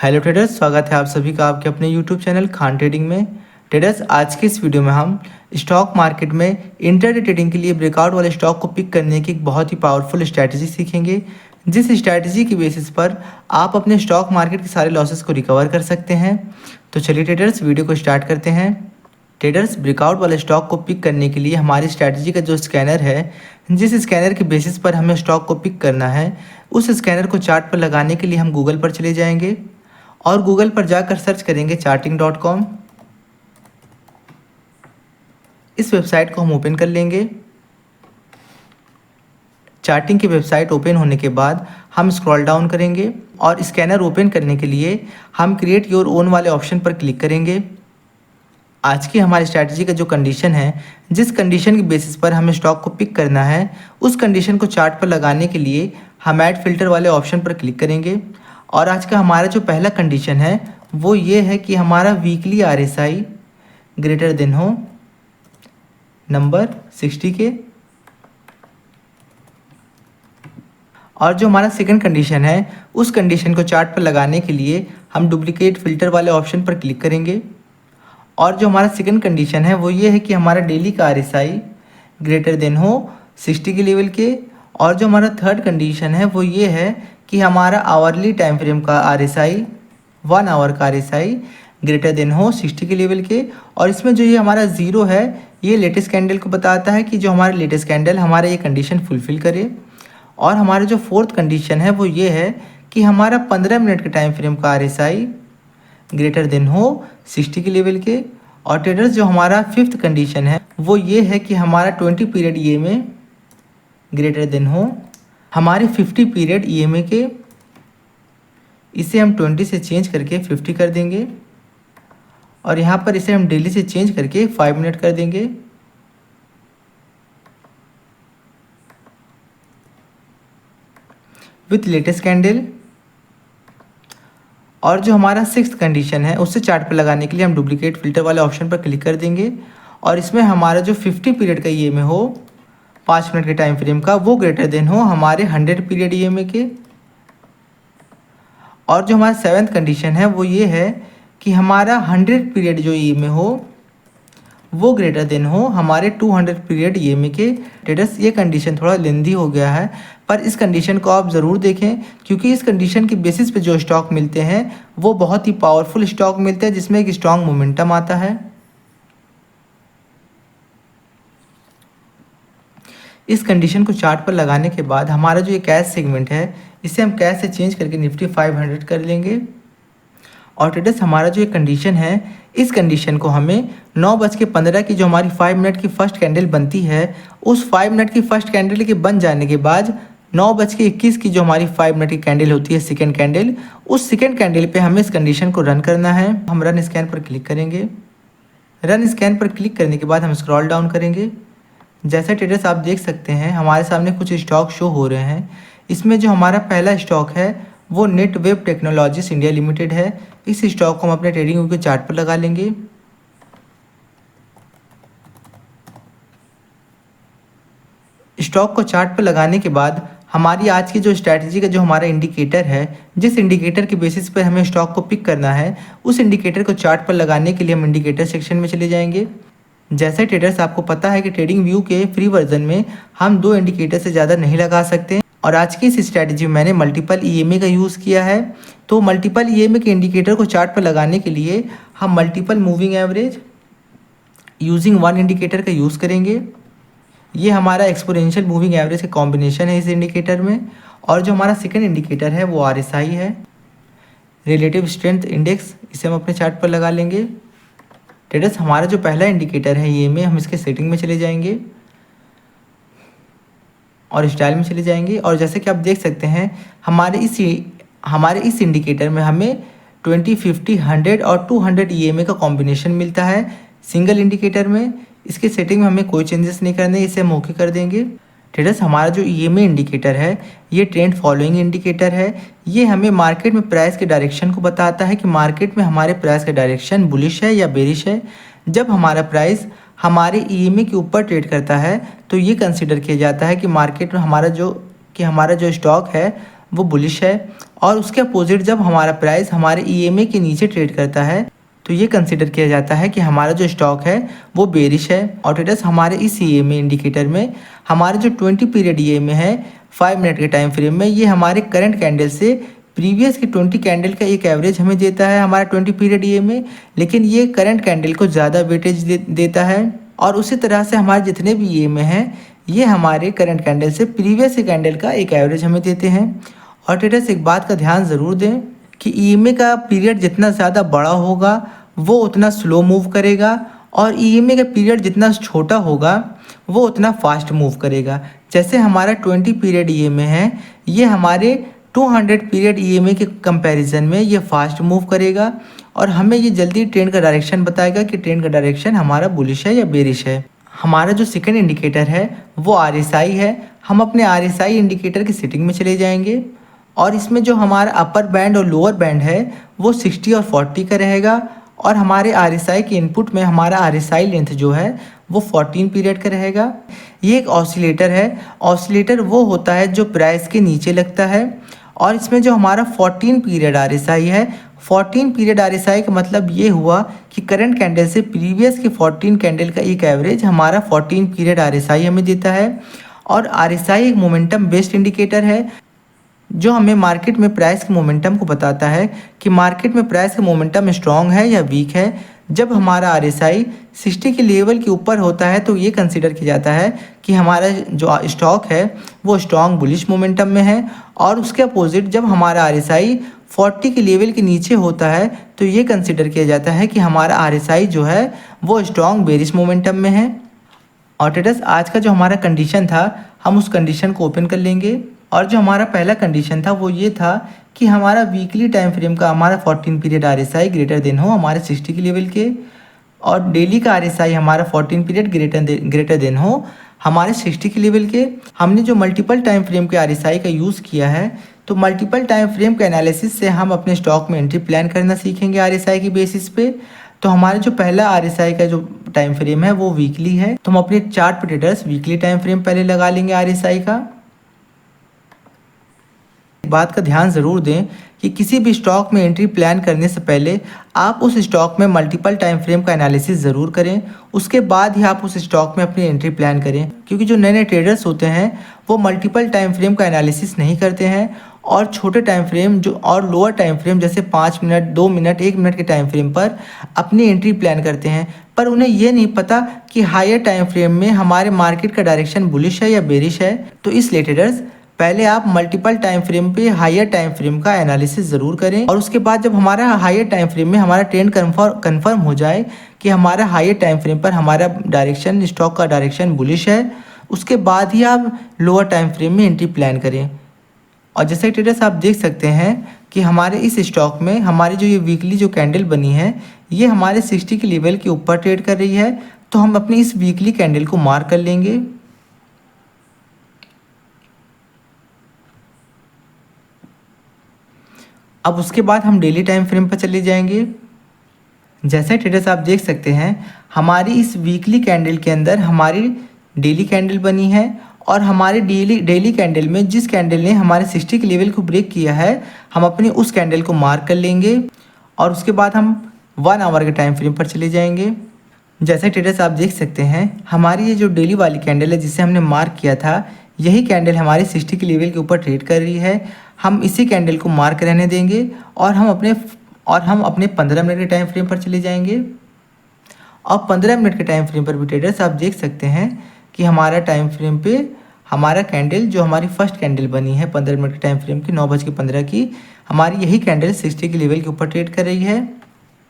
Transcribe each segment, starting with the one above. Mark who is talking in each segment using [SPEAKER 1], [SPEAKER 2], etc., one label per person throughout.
[SPEAKER 1] Hello traders, स्वागत है आप सभी का आपके अपने यूट्यूब चैनल खान ट्रेडिंग में। ट्रेडर्स, आज के इस वीडियो में हम स्टॉक मार्केट में इंट्राडे ट्रेडिंग के लिए ब्रेकआउट वाले स्टॉक को पिक करने की एक बहुत ही पावरफुल स्ट्रैटेजी सीखेंगे, जिस स्ट्रैटेजी की बेसिस पर आप अपने स्टॉक मार्केट के सारे लॉसेस को रिकवर कर सकते हैं। तो चलिए ट्रेडर्स, वीडियो को स्टार्ट करते हैं। ट्रेडर्स, ब्रेकआउट वाले स्टॉक को पिक करने के लिए हमारी स्ट्रैटेजी का जो स्कैनर है, जिस स्कैनर के बेसिस पर हमें स्टॉक को पिक करना है, उस स्कैनर को चार्ट पर लगाने के लिए हम गूगल पर चले जाएंगे और गूगल पर जाकर सर्च करेंगे charting.com। इस वेबसाइट को हम ओपन कर लेंगे। चार्टिंग की वेबसाइट ओपन होने के बाद हम स्क्रॉल डाउन करेंगे और स्कैनर ओपन करने के लिए हम क्रिएट योर ओन वाले ऑप्शन पर क्लिक करेंगे। आज की हमारी स्ट्रैटेजी का जो कंडीशन है, जिस कंडीशन की बेसिस पर हमें स्टॉक को पिक करना है, उस कंडीशन को चार्ट पर लगाने के लिए हम ऐड फिल्टर वाले ऑप्शन पर क्लिक करेंगे। और आज का हमारा जो पहला कंडीशन है वो ये है कि हमारा वीकली RSI ग्रेटर देन हो नंबर 60 के। और जो हमारा सेकंड कंडीशन है, उस कंडीशन को चार्ट पर लगाने के लिए हम डुप्लीकेट फिल्टर वाले ऑप्शन पर क्लिक करेंगे। और जो हमारा सेकंड कंडीशन है वो ये है कि हमारा डेली का RSI ग्रेटर देन हो 60 के लेवल के। और जो हमारा थर्ड कंडीशन है वो ये है कि हमारा आवर्ली टाइम फ्रेम का RSI 1 आवर का RSI ग्रेटर देन हो 60 के लेवल के। और इसमें जो ये हमारा ज़ीरो है, ये लेटेस्ट कैंडल को बताता है कि जो हमारा लेटेस्ट कैंडल हमारा ये कंडीशन फुलफ़िल करे। और हमारा जो फोर्थ कंडीशन है वो ये है कि हमारा 15 मिनट के टाइम फ्रेम का RSI ग्रेटर देन हो 60 के लेवल के। और ट्रेडर्स, जो हमारा फिफ्थ कंडीशन है वो ये है कि हमारा 20 पीरियड EMA ग्रेटर देन हो हमारे 50 पीरियड EMA के। इसे हम 20 से चेंज करके 50 कर देंगे और यहाँ पर इसे हम डेली से चेंज करके 5 मिनट कर देंगे। With latest candle. और जो हमारा सिक्स्थ कंडीशन है, उससे चार्ट पर लगाने के लिए हम डुप्लीकेट फिल्टर वाले ऑप्शन पर क्लिक कर देंगे और इसमें हमारा जो 50 पीरियड का EMA हो 5 मिनट के टाइम फ्रेम का, वो ग्रेटर देन हो हमारे 100 पीरियड EMA के। और जो हमारा सेवन्थ कंडीशन है वो ये है कि हमारा 100 पीरियड जो EMA हो वो ग्रेटर देन हो हमारे 200 पीरियड EMA के। ट्रेडर्स, ये कंडीशन थोड़ा लेंदी हो गया है, पर इस कंडीशन को आप ज़रूर देखें, क्योंकि इस कंडीशन के बेसिस पे जो स्टॉक मिलते हैं वो बहुत ही पावरफुल स्टॉक मिलते हैं, जिसमें एक स्ट्रॉन्ग मोमेंटम आता है। इस कंडीशन को चार्ट पर लगाने के बाद हमारा जो ये कैश सेगमेंट है, इसे हम कैश से चेंज करके निफ्टी 500 कर लेंगे। और ट्रेडर्स, हमारा जो ये कंडीशन है, इस कंडीशन को हमें 9:15 की जो हमारी 5 मिनट की फर्स्ट कैंडल बनती है, उस 5 मिनट की फर्स्ट कैंडल के बन जाने के बाद 9:21 की जो हमारी 5 मिनट की कैंडल होती है, सेकेंड कैंडल, उस सेकेंड कैंडल पे हमें इस कंडीशन को रन करना है। हम रन स्कैन पर क्लिक करेंगे। रन स्कैन पर क्लिक करने के बाद हम स्क्रॉल डाउन करेंगे। जैसे ट्रेडर्स, आप देख सकते हैं हमारे सामने कुछ स्टॉक शो हो रहे हैं। इसमें जो हमारा पहला स्टॉक है वो net web technologies India limited है। इस स्टॉक को हम अपने ट्रेडिंग व्यू के चार्ट पर लगा लेंगे। स्टॉक को चार्ट पर लगाने के बाद हमारी आज की जो स्ट्रैटेजी का जो हमारा इंडिकेटर है, जिस इंडिकेटर के बेसिस पर हमें स्टॉक को पिक करना है, उस इंडिकेटर को चार्ट पर लगाने के लिए हम इंडिकेटर सेक्शन में चले जाएंगे। जैसे ट्रेडर्स, आपको पता है कि ट्रेडिंग व्यू के फ्री वर्जन में हम 2 इंडिकेटर से ज़्यादा नहीं लगा सकते। और आज की इस स्ट्रैटेजी में मैंने मल्टीपल EMA का यूज़ किया है। तो मल्टीपल EMA के इंडिकेटर को चार्ट पर लगाने के लिए हम multiple moving average using 1 indicator का यूज़ करेंगे। ये हमारा एक्सपोनेंशियल मूविंग एवरेज का कॉम्बिनेशन है इस इंडिकेटर में। और जो हमारा सेकंड इंडिकेटर है वो RSI है, रिलेटिव स्ट्रेंथ इंडेक्स, इसे हम अपने चार्ट पर लगा लेंगे। ट्रेडर्स, हमारा जो पहला इंडिकेटर है EMA, हम इसके सेटिंग में चले जाएंगे और स्टाइल में चले जाएंगे। और जैसे कि आप देख सकते हैं हमारे इस इंडिकेटर में हमें 20, 50, 100 और 200 EMA का कॉम्बिनेशन मिलता है सिंगल इंडिकेटर में। इसके सेटिंग में हमें कोई चेंजेस नहीं करने, इसे हम ओके कर देंगे। ट्रेडर्स, हमारा जो EMA इंडिकेटर है ये ट्रेंड फॉलोइंग इंडिकेटर है। ये हमें मार्केट में प्राइस के डायरेक्शन को बताता है कि मार्केट में हमारे प्राइस का डायरेक्शन बुलिश है या बेरिश है। जब हमारा प्राइस हमारे EMA के ऊपर ट्रेड करता है तो ये कंसिडर किया जाता है कि मार्केट में हमारा जो स्टॉक है वो बुलिश है, और उसके अपोजिट जब हमारा प्राइस हमारे ईएमए के नीचे ट्रेड करता है तो ये कंसिडर किया जाता है कि हमारा जो स्टॉक है वो बेरिश है। और ट्रेडर्स हमारे इस ईएमए इंडिकेटर में हमारे जो 20 पीरियड ईएमए है 5 मिनट के टाइम फ्रेम में, ये हमारे करंट कैंडल से प्रीवियस की 20 कैंडल का एक एवरेज हमें देता है हमारा 20 पीरियड ईएमए, लेकिन ये करंट कैंडल को ज़्यादा वेटेज देता है। और उसी तरह से हमारे जितने भी ईएमए हैं ये हमारे करंट कैंडल से प्रीवियस कैंडल का एक एवरेज हमें देते हैं। और ट्रेडर्स एक बात का ध्यान ज़रूर दें कि ईएमए का पीरियड जितना ज़्यादा बड़ा होगा वो उतना स्लो मूव करेगा, और ईएमए का पीरियड जितना छोटा होगा वो उतना फास्ट मूव करेगा। जैसे हमारा 20 पीरियड ईएमए है, ये हमारे 200 पीरियड ईएमए के कंपैरिजन में ये फास्ट मूव करेगा, और हमें ये जल्दी ट्रेंड का डायरेक्शन बताएगा कि ट्रेंड का डायरेक्शन हमारा बुलिश है या बेरिश है। हमारा जो सेकंड इंडिकेटर है वो आरएसआई है। हम अपने आरएसआई इंडिकेटर की सेटिंग में चले जाएंगे, और इसमें जो हमारा अपर बैंड और लोअर बैंड है वो 60 और 40 का रहेगा, और हमारे आरएसआई के इनपुट में हमारा आरएसआई लेंथ जो है वो 14 पीरियड का रहेगा। ये एक ऑसिलेटर है। ऑसिलेटर वो होता है जो प्राइस के नीचे लगता है, और इसमें जो हमारा 14 पीरियड आरएसआई है, 14 पीरियड आरएसआई का मतलब ये हुआ कि करंट कैंडल से प्रीवियस के 14 कैंडल का एक एवरेज हमारा 14 पीरियड आरएसआई हमें देता है। और आरएसआई एक मोमेंटम बेस्ड इंडिकेटर है जो हमें मार्केट में प्राइस के मोमेंटम को बताता है कि मार्केट में प्राइस का मोमेंटम स्ट्रॉन्ग है या वीक है। जब हमारा आरएसआई 60 के लेवल के ऊपर होता है तो ये कंसीडर किया जाता है कि हमारा जो स्टॉक है वो स्ट्रॉन्ग बुलिश मोमेंटम में है, और उसके अपोजिट जब हमारा आरएसआई 40 के लेवल के नीचे होता है तो ये कंसीडर किया जाता है कि हमारा आरएसआई जो है वो स्ट्रॉन्ग बेरिश मोमेंटम में है। और ट्रेडर्स आज का जो हमारा कंडीशन था हम उस कंडीशन को ओपन कर लेंगे, और जो हमारा पहला कंडीशन था वो ये था कि हमारा वीकली टाइम फ्रेम का हमारा 14 पीरियड आरएसआई ग्रेटर देन हो हमारे 60 के लेवल के, और डेली का आरएसआई हमारा 14 पीरियड ग्रेटर देन हो हमारे 60 के लेवल के। हमने जो मल्टीपल टाइम फ्रेम के आरएसआई का यूज़ किया है, तो मल्टीपल टाइम फ्रेम के एनालिसिस से हम अपने स्टॉक में एंट्री प्लान करना सीखेंगे आरएसआई की बेसिस पे। तो हमारे जो पहला आरएसआई का जो टाइम फ्रेम है वो वीकली है, तो हम अपने चार्ट पे ट्रेडर्स वीकली टाइम फ्रेम पहले लगा लेंगे आरएसआई का। बात का ध्यान ज़रूर दें कि किसी भी स्टॉक में एंट्री प्लान करने से पहले आप उस स्टॉक में मल्टीपल टाइम फ्रेम का एनालिसिस ज़रूर करें, उसके बाद ही आप उस स्टॉक में अपनी एंट्री प्लान करें। क्योंकि जो नए नए ट्रेडर्स होते हैं वो मल्टीपल टाइम फ्रेम का एनालिसिस नहीं करते हैं, और छोटे टाइम फ्रेम जो और लोअर टाइम फ्रेम जैसे 5 मिनट 2 मिनट 1 मिनट के टाइम फ्रेम पर अपनी एंट्री प्लान करते हैं, पर उन्हें ये नहीं पता कि हायर टाइम फ्रेम में हमारे मार्केट का डायरेक्शन बुलिश है या बेरिश है। तो इसलिए ट्रेडर्स पहले आप मल्टीपल टाइम फ्रेम पे हायर टाइम फ्रेम का एनालिसिस ज़रूर करें, और उसके बाद जब हमारा हायर टाइम फ्रेम में हमारा ट्रेंड कंफर्म हो जाए कि हमारा हायर टाइम फ्रेम पर हमारा डायरेक्शन स्टॉक का डायरेक्शन बुलिश है, उसके बाद ही आप लोअर टाइम फ्रेम में एंट्री प्लान करें। और जैसे ट्रेडर्स आप देख सकते हैं कि हमारे इस स्टॉक में हमारी जो ये वीकली जो कैंडल बनी है ये हमारे 60 के लेवल के ऊपर ट्रेड कर रही है, तो हम अपनी इस वीकली कैंडल को मार्क कर लेंगे। अब उसके बाद हम डेली टाइम फ्रेम पर चले जाएंगे। जैसे ट्रेडर्स आप देख सकते हैं हमारी इस वीकली कैंडल के अंदर हमारी डेली कैंडल बनी है, और हमारे डेली कैंडल में जिस कैंडल ने हमारे 60 के लेवल को ब्रेक किया है हम अपनी उस कैंडल को मार्क कर लेंगे, और उसके बाद हम 1 आवर के टाइम फ्रेम पर चले जाएंगे। जैसे ट्रेडर्स आप देख सकते हैं हमारी ये जो डेली वाली कैंडल है जिसे हमने मार्क किया था, यही कैंडल हमारे 60 के लेवल के ऊपर ट्रेड कर रही है। हम इसी कैंडल को मार्क रहने देंगे, और हम अपने 15 मिनट के टाइम फ्रेम पर चले जाएंगे। और 15 मिनट के टाइम फ्रेम पर भी ट्रेडर्स आप देख सकते हैं कि हमारा टाइम फ्रेम पे हमारा कैंडल जो हमारी फर्स्ट कैंडल बनी है 15 मिनट के टाइम फ्रेम की 9:15 की, हमारी यही कैंडल 60 के लेवल के ऊपर ट्रेड कर रही है।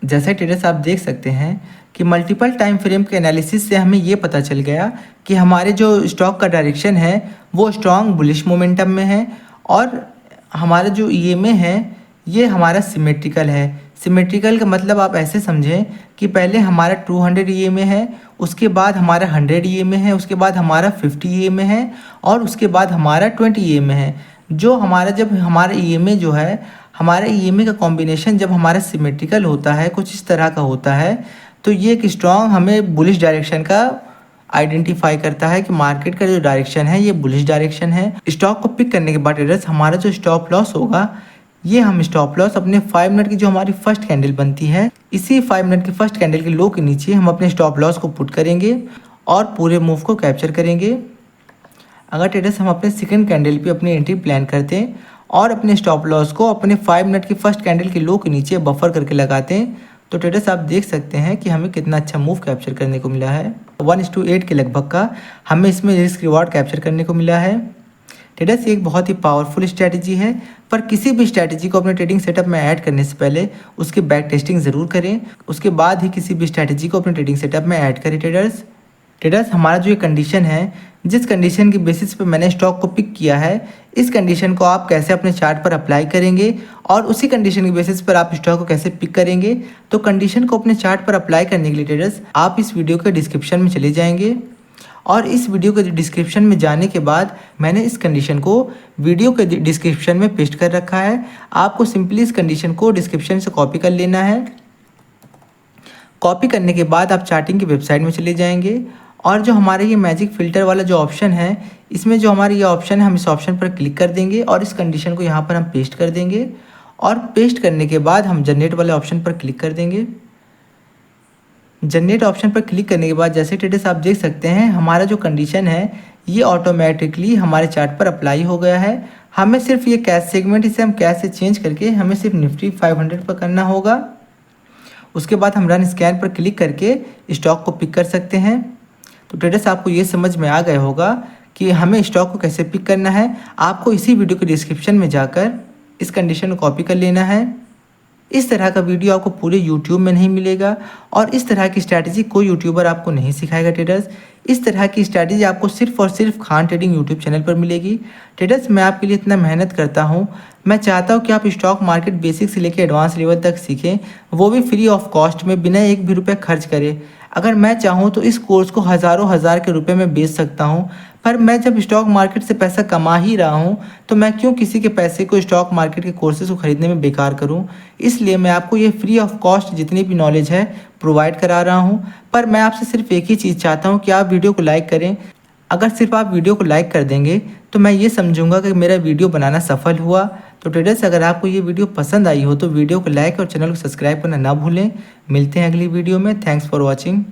[SPEAKER 1] जैसे ट्रेडर्स आप देख सकते हैं कि मल्टीपल टाइम फ्रेम के एनालिसिस से हमें ये पता चल गया कि हमारे जो स्टॉक का डायरेक्शन है वो स्ट्रॉन्ग बुलिश मोमेंटम में है, और हमारा जो ईएमए है ये हमारा सिमेट्रिकल है। सिमेट्रिकल का मतलब आप ऐसे समझें कि पहले हमारा 200 ईएमए है, उसके बाद हमारा 100 ईएमए है, उसके बाद हमारा 50 ईएमए है, और उसके बाद हमारा 20 ईएमए है। जो हमारा जब हमारा ईएमए जो है हमारा ईएमए का कॉम्बिनेशन जब हमारा सिमेट्रिकल होता है कुछ इस तरह का होता है, तो ये एक स्ट्रॉन्ग हमें बुलिश डायरेक्शन का आइडेंटिफाई करता है कि मार्केट का जो डायरेक्शन है ये बुलिश डायरेक्शन है। स्टॉक को पिक करने के बाद ट्रेडर्स हमारा जो स्टॉप लॉस होगा, ये हम स्टॉप लॉस अपने 5 मिनट की जो हमारी फर्स्ट कैंडल बनती है, इसी 5 मिनट की फर्स्ट कैंडल के लो के नीचे हम अपने स्टॉप लॉस को पुट करेंगे और पूरे मूव को कैप्चर करेंगे। अगर ट्रेडर्स हम अपने सेकंड कैंडल पे अपनी एंट्री प्लान करते हैं और अपने स्टॉप लॉस को अपने 5 मिनट की फर्स्ट कैंडल के लो के नीचे बफर करके लगाते हैं, तो ट्रेडर्स आप देख सकते हैं कि हमें कितना अच्छा मूव कैप्चर करने को मिला है। 1:8 के लगभग का हमें इसमें रिस्क रिवॉर्ड कैप्चर करने को मिला है। ट्रेडर्स ये एक बहुत ही पावरफुल स्ट्रैटेजी है, पर किसी भी स्ट्रैटेजी को अपने ट्रेडिंग सेटअप में ऐड करने से पहले उसकी बैक टेस्टिंग ज़रूर करें, उसके बाद ही किसी भी स्ट्रैटेजी को अपने ट्रेडिंग सेटअप में ऐड करें। ट्रेडर्स हमारा जो ये कंडीशन है, जिस कंडीशन की बेसिस पे मैंने स्टॉक को पिक किया है, इस कंडीशन को आप कैसे अपने चार्ट पर अप्लाई करेंगे और उसी कंडीशन की बेसिस पर आप स्टॉक को कैसे पिक करेंगे, तो कंडीशन को अपने चार्ट पर अप्लाई करने के लिए ट्रेडर्स आप इस वीडियो के डिस्क्रिप्शन में चले जाएंगे और इस वीडियो के डिस्क्रिप्शन में जाने के बाद मैंने इस कंडीशन को वीडियो के डिस्क्रिप्शन में पेस्ट कर रखा है। आपको सिंपली इस कंडीशन को डिस्क्रिप्शन से कॉपी कर लेना है। कॉपी करने के बाद आप चार्टिंग की वेबसाइट में चले जाएंगे और जो हमारे ये मैजिक फ़िल्टर वाला जो ऑप्शन है, इसमें जो हमारी ये ऑप्शन है, हम इस ऑप्शन पर क्लिक कर देंगे और इस कंडीशन को यहाँ पर हम पेस्ट कर देंगे और पेस्ट करने के बाद हम जनरेट वाले ऑप्शन पर क्लिक कर देंगे। जनरेट ऑप्शन पर क्लिक करने के बाद जैसे ट्रेडर्स आप देख सकते हैं, हमारा जो कंडीशन है ये ऑटोमेटिकली हमारे चार्ट पर अप्लाई हो गया है। हमें सिर्फ ये कैश सेगमेंट, इसे हम कैश से चेंज करके हमें सिर्फ निफ्टी 500 पर करना होगा। उसके बाद हम रन स्कैन पर क्लिक करके स्टॉक को पिक कर सकते हैं। तो ट्रेडर्स आपको ये समझ में आ गया होगा कि हमें स्टॉक को कैसे पिक करना है। आपको इसी वीडियो के डिस्क्रिप्शन में जाकर इस कंडीशन को कॉपी कर लेना है। इस तरह का वीडियो आपको पूरे यूट्यूब में नहीं मिलेगा और इस तरह की स्ट्रैटेजी कोई यूट्यूबर आपको नहीं सिखाएगा। ट्रेडर्स इस तरह की स्ट्रैटेजी आपको सिर्फ और सिर्फ खान ट्रेडिंग यूट्यूब चैनल पर मिलेगी। ट्रेडर्स मैं आपके लिए इतना मेहनत करता हूँ, मैं चाहता हूँ कि आप स्टॉक मार्केट बेसिक से लेकर एडवांस लेवल तक सीखें, वो भी फ्री ऑफ कॉस्ट में, बिना एक भी रुपये खर्च करे। अगर मैं चाहूँ तो इस कोर्स को हज़ारों हज़ार के रुपए में बेच सकता हूँ, पर मैं जब स्टॉक मार्केट से पैसा कमा ही रहा हूँ तो मैं क्यों किसी के पैसे को स्टॉक मार्केट के कोर्सेज़ को ख़रीदने में बेकार करूँ। इसलिए मैं आपको ये फ्री ऑफ कॉस्ट जितनी भी नॉलेज है प्रोवाइड करा रहा हूँ। पर मैं आपसे सिर्फ एक ही चीज़ चाहता हूँ कि आप वीडियो को लाइक करें। अगर सिर्फ आप वीडियो को लाइक कर देंगे तो मैं ये समझूंगा कि मेरा वीडियो बनाना सफल हुआ। तो ट्रेडर्स अगर आपको ये वीडियो पसंद आई हो तो वीडियो को लाइक और चैनल को सब्सक्राइब करना ना भूलें। मिलते हैं अगली वीडियो में। Thanks for watching.